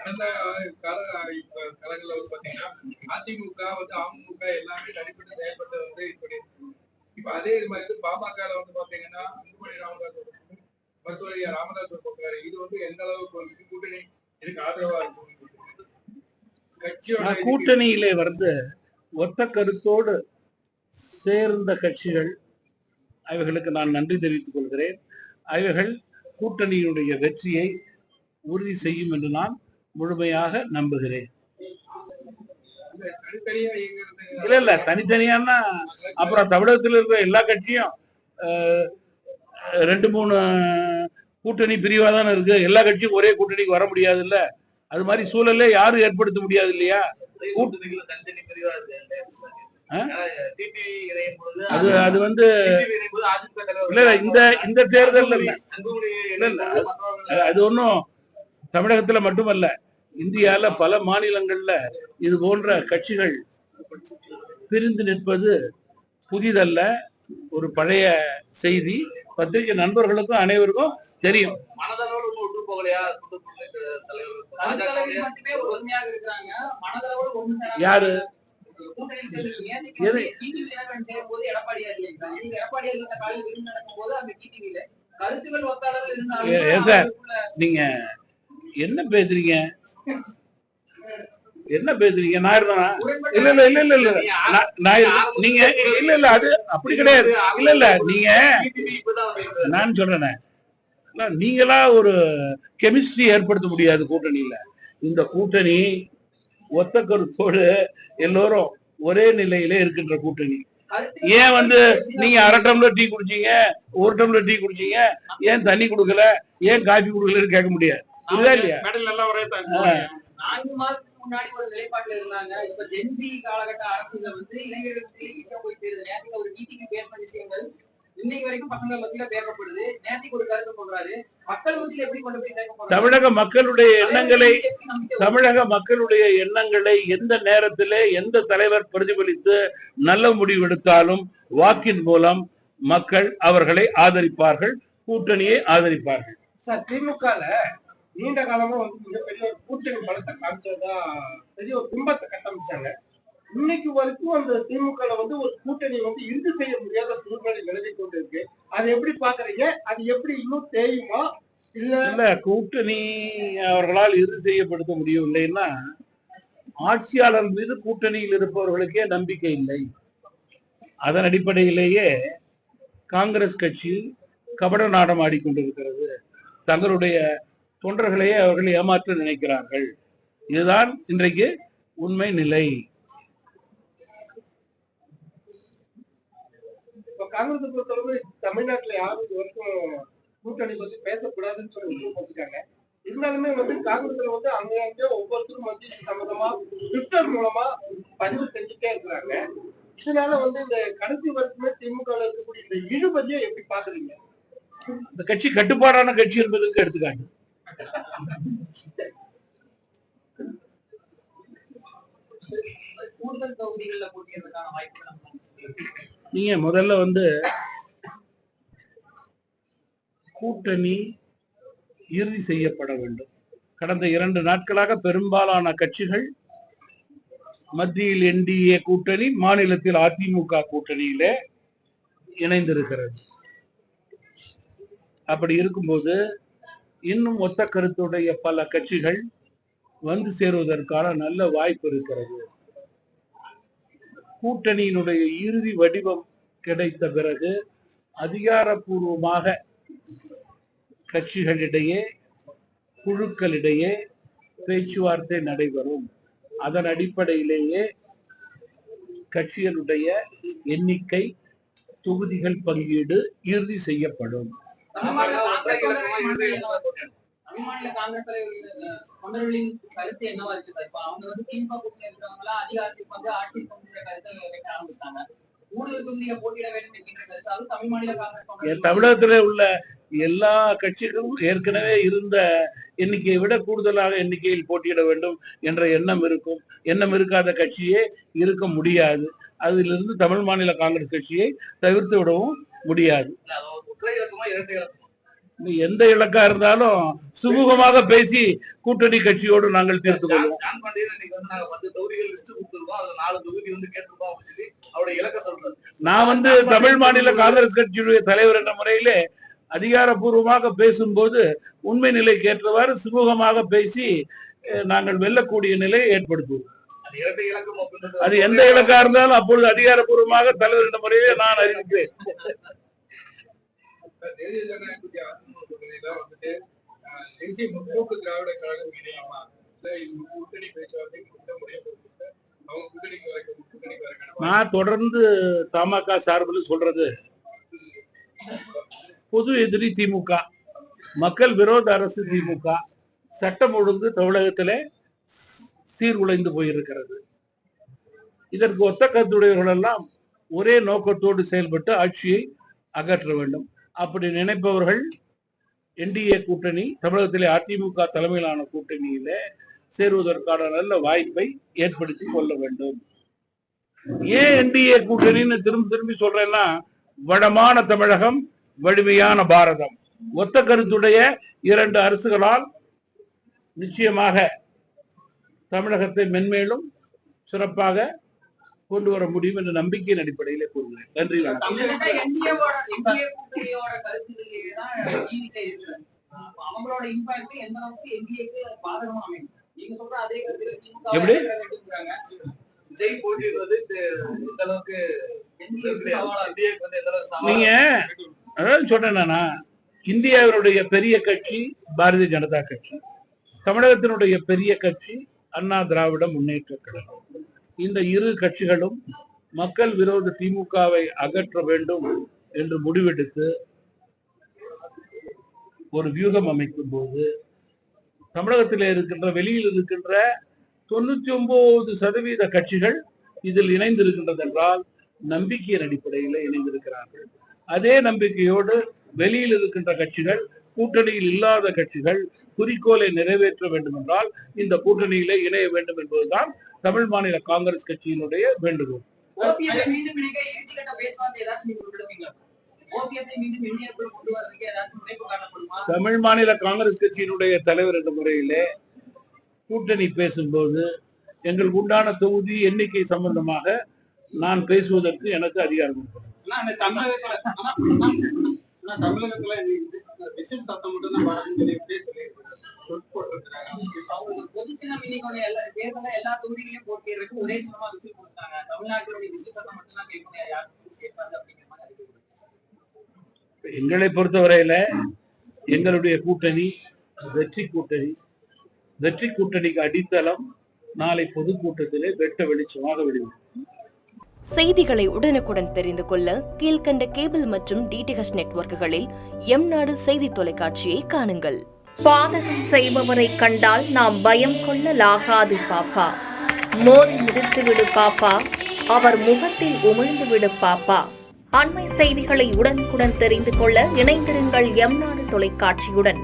கடந்த காலங்கள்ல வந்து பாத்தீங்கன்னா அதிமுக வந்து அமமுக எல்லாமே தனிப்பட்டு செயல்பட்டது வந்து இப்படி இப்ப அதே மாதிரி பாமக வந்து பாத்தீங்கன்னா அன்புமணி ராமதாஸ் மருத்துவர் ராமதாஸ் போக்குறாரு. இது வந்து எந்த அளவுக்கு வந்து கூட்டணி இதுக்கு ஆதரவா இருக்கும்? கட்சியோட கூட்டணியிலே வந்து ஒத்த கருத்தோடு சேர்ந்த கட்சிகள் அவைகளுக்கு நான் நன்றி தெரிவித்துக் கொள்கிறேன். அவைகள் கூட்டணியினுடைய வெற்றியை உறுதி செய்யும் என்று நான் முழுமையாக நம்புகிறேன். இல்ல இல்ல தனித்தனியானா அப்புறம் தமிழகத்தில் இருக்கிற எல்லா கட்சியும் 2-3 கூட்டணி பிரிவா தானே இருக்கு. எல்லா கட்சியும் ஒரே கூட்டணிக்கு வர முடியாது இல்ல. அது மாதிரி சூழலே யாரும் ஏற்படுத்த முடியாது இல்லையா? அது வந்து இல்ல இந்த தேர்தல் இல்ல அது ஒன்றும் தமிழகத்துல மட்டுமல்ல, இந்தியால பல மாநிலங்கள்ல இது போன்ற கட்சிகள் பிரிந்து நிற்பது புதிதல்ல, ஒரு பழைய செய்தி. பத்திரிகை நண்பர்களுக்கும் அனைவருக்கும் தெரியும். யாரு நீங்க என்ன பேசுறீங்க? என்ன பேசுறீங்க? நான் இருந்தா இல்ல இல்ல இல்ல இல்ல இல்ல நீங்க இல்ல இல்ல அது அப்படி கிடையாது. இல்ல இல்ல நீங்க நான் சொல்றேன், நீங்களா ஒரு கெமிஸ்ட்ரி ஏற்படுத்த முடியாது கூட்டணியில. இந்த கூட்டணி ஒத்த கருத்தோடு எல்லோரும் ஒரே நிலையில இருக்கின்ற கூட்டணி. ஏன் வந்து நீங்க அரை டம்ளர் டீ குடிச்சீங்க, ஒரு டம்ளர் டீ குடிச்சீங்க, ஏன் தண்ணி கொடுக்கல, ஏன் காபி கொடுக்கலன்னு கேட்க முடியாது. புரியுதா இல்லையா? 4 மாதத்துக்கு முன்னாடி ஒரு நிலைப்பாட்டுல இருந்தாங்க. இப்ப ஜென்சி காலகட்ட அரசியல வந்து இளைஞர்களுக்கு ஈஸியா போய் சேருது. நேற்றுக்கு ஒரு டிடிக்கு பேசின விஷயங்கள் இன்னைக்கு வரைக்கும் பசங்க மத்தியில பேசப்படுது. நேற்றுக்கு ஒரு கருத்து சொல்றாரு. மக்கள் மத்தியில எப்படி கொண்டு போய் சேர்க்க தமிழக மக்களுடைய எண்ணங்களை எந்த நேரத்திலே எந்த தலைவர் பிரதிபலித்து நல்ல முடிவு எடுத்தாலும் வாக்கின் மூலம் மக்கள் அவர்களை ஆதரிப்பார்கள், கூட்டணியை ஆதரிப்பார்கள். சார், திமுக நீண்ட காலமா வந்து மிகப்பெரிய ஒரு கூட்டணி பலத்தை காமிச்சதா பெரிய ஒரு பிம்பத்தை கட்டமைச்சாங்க. இன்னைக்கு வரைக்கும் அந்த திமுக வந்து ஒரு கூட்டணி வந்து இறுதி செய்ய முடியாத சூழ்நிலை நிலவி கொண்டு இருக்கு. அதை எப்படி பாக்குறீங்க? அது எப்படி இன்னும் தேயுமா? இல்ல கூட்டணி அவர்களால் இறுதி செய்யப்படுத்த முடியவில்லைன்னா ஆட்சியாளர் மீது கூட்டணியில் இருப்பவர்களுக்கே நம்பிக்கை இல்லை. அதன் அடிப்படையிலேயே காங்கிரஸ் கட்சி கபட நாடம் ஆடிக்கொண்டிருக்கிறது. தங்களுடைய தொண்டர்களையே அவர்கள் ஏமாற்ற நினைக்கிறார்கள். இதுதான் இன்றைக்கு உண்மை நிலை. காங்கிரஸ் பொறுத்தளவு தமிழ்நாட்டுல யாரும் இது வரைக்கும் கூட்டணி பத்தி பேசக்கூடாதுன்னு சொல்லி போட்டுருக்காங்க. இருந்தாலுமே வந்து காங்கிரஸ்ல வந்து அங்கே ஒவ்வொருத்தரும் வந்து சம்பந்தமா ட்விட்டர் மூலமா பதிவு செஞ்சுட்டே இருக்கிறாங்க. இதனால வந்து இந்த கடைசி வரைக்குமே திமுக இருக்கக்கூடிய இந்த இழுபதியை எப்படி பாக்குறீங்க? இந்த கட்சி கட்டுப்பாடான கட்சி என்பதற்கு எடுத்துக்காட்டு. கூடுதல் தொகுதிகள்ல போட்டியிடுறதுக்கான வாய்ப்பு நீங்க முதல்ல வந்து கூட்டணி இறுதி செய்யப்பட வேண்டும். கடந்த 2 நாட்களாக பெரும்பாலான கட்சிகள் மத்தியில் என்டிஏ கூட்டணி, மாநிலத்தில் அதிமுக கூட்டணியிலே இணைந்திருக்கிறது. அப்படி இருக்கும்போது இன்னும் ஒத்த கருத்துடைய பல கட்சிகள் வந்து சேருவதற்கான நல்ல வாய்ப்பு இருக்கிறது. கூட்டணியினுடைய இறுதி வடிவம் கிடைத்த பிறகு அதிகாரப்பூர்வமாக கட்சிகளிடையே குழுக்களிடையே பேச்சுவார்த்தை நடைபெறும். அதன் அடிப்படையிலேயே கட்சிகளுடைய எண்ணிக்கை, தொகுதிகள் பங்கீடு இறுதி செய்யப்படும். தமிழ்மாநில காங்கிரஸ் தொண்டர்களின் கருத்து என்னவா இருக்கு? அவங்க வந்து திமுக கூட்டணி இருக்கிறவங்களா அதிகாரத்துக்கு வந்து ஆட்சி கருத்தை வைக்க ஆரம்பிச்சாங்க. கூடுதல் தொகுதியை போட்டியிட வேண்டும் என்கின்ற கருத்து அது தமிழ்மாநில காங்கிரஸ் தமிழகத்திலே உள்ள எல்லா கட்சிகளும் ஏற்கனவே இருந்த எண்ணிக்கையை விட கூடுதலாக எண்ணிக்கையில் போட்டியிட வேண்டும் என்ற எண்ணம் இருக்கும். எண்ணம் இருக்காத கட்சியே இருக்க முடியாது. அதிலிருந்து தமிழ் மாநில காங்கிரஸ் கட்சியை தவிர்த்து விடவும் முடியாது. எந்த இலக்கா இருந்தாலும் சுமூகமாக பேசி கூட்டணி கட்சியோடு நாங்கள் தீர்த்து கொள்வோம். நான் தமிழ் மாநில காங்கிரஸ் கட்சியுடைய தலைவர் என்ற முறையிலே அதிகாரப்பூர்வமாக பேசும்போது உண்மை நிலைக்கு ஏற்றவாறு சுமூகமாக பேசி நாங்கள் வெல்லக்கூடிய நிலையை ஏற்படுத்துவோம். அது எந்த இலக்கா இருந்தாலும் அப்பொழுது அதிகாரப்பூர்வமாக தலைவர் என்ற முறையிலே நான் அறிவிப்பேன். தேசிய ஜனநாயக கட்சி அதிமுக கூட்டணியில தேசிய முற்போக்கு திராவிட கழகம் இணையமா கூட்டணி பேச்சுவார்த்தை அவங்க கூட்டணிக்கு வர நான் தொடர்ந்து தமாக சார்பில் சொல்றது, பொது எதிரி திமுக, மக்கள் விரோத அரசு திமுக, சட்டம் ஒழுங்கு தமிழகத்திலே சீர்குலைந்து போயிருக்கிறது. இதற்கு ஒத்த கருத்துடையவர்கள் எல்லாம் ஒரே நோக்கத்தோடு செயல்பட்டு ஆட்சியை அகற்ற வேண்டும். அப்படி நினைப்பவர்கள் என்டிஏ கூட்டணி, தமிழகத்திலே அதிமுக தலைமையிலான கூட்டணியில சேருவதற்கான நல்ல வாய்ப்பை ஏற்படுத்தி கொள்ள வேண்டும். ஏன் என்டிஏ கூட்டணின்னு திரும்பி சொல்றேன்னா, வளமான தமிழகம், வலிமையான பாரதம், ஒத்த கருத்துடைய இரண்டு அரசுகளால் நிச்சயமாக தமிழகத்தை மென்மேலும் சிறப்பாக கொண்டு வர முடியும் என்ற நம்பிக்கையின் அடிப்படையிலே கூறுகிறேன். நன்றி, வணக்கம். எப்படி நீங்க அதாவது சொன்னா, இந்தியாவினுடைய பெரிய கட்சி பாரதிய ஜனதா கட்சி, தமிழகத்தினுடைய பெரிய கட்சி அண்ணா திராவிட முன்னேற்ற கழகம். இந்த இரு கட்சிகளும் மக்கள் விரோத திமுகவை அகற்ற வேண்டும் என்று முடிவெடுத்து ஒரு வியூகம் அமைக்கும் போது, தமிழகத்தில் இருக்கின்ற வெளியில் இருக்கின்ற 99% கட்சிகள் இதில் இணைந்திருக்கின்றது என்றால் நம்பிக்கையின் அடிப்படையில் இணைந்திருக்கிறார்கள். அதே நம்பிக்கையோடு வெளியில் இருக்கின்ற கட்சிகள், கூட்டணியில் இல்லாத கட்சிகள் குறிக்கோளை நிறைவேற்ற வேண்டும் என்றால் இந்த கூட்டணியிலே இணைய வேண்டும் என்பதுதான் தமிழ் மாநில காங்கிரஸ் கட்சியினுடைய வேண்டுகோள். தமிழ் மாநில காங்கிரஸ் கட்சியினுடைய தலைவர் என்ற முறையிலே கூட்டணி பேசும்போது எங்களுக்கு உண்டான தொகுதி எண்ணிக்கை சம்பந்தமாக நான் பேசுவதற்கு எனக்கு அதிகாரம் தமிழகத்துல விசில் சத்தம் மட்டும் தான் எங்களை பொறுத்தவரையில எங்களுடைய கூட்டணி வெற்றி கூட்டணி. வெற்றி கூட்டணிக்கு அடித்தளம் நாளை பொதுக்கூட்டத்திலே வெட்ட வெளிச்சமாக வெளிவரும். செய்திகளை உடனுக்குடன் தெரிந்து கொள்ள கீழ்கண்ட கேபிள் மற்றும் டிடிஹெச் நெட்வொர்க்குகளில் எம்நாடு செய்தி தொலைக்காட்சியை காணுங்கள். பாதகம் செய்பவரை கண்டால் நாம் பயம் கொள்ளலாகாது பாப்பா. மோதி மிதித்துவிடு பாப்பா, அவர் முகத்தில் உமிழ்ந்துவிடு பாப்பா. அண்மை செய்திகளை உடனுக்குடன் தெரிந்து கொள்ள இணைந்திருங்கள் எம்நாடு தொலைக்காட்சியுடன்.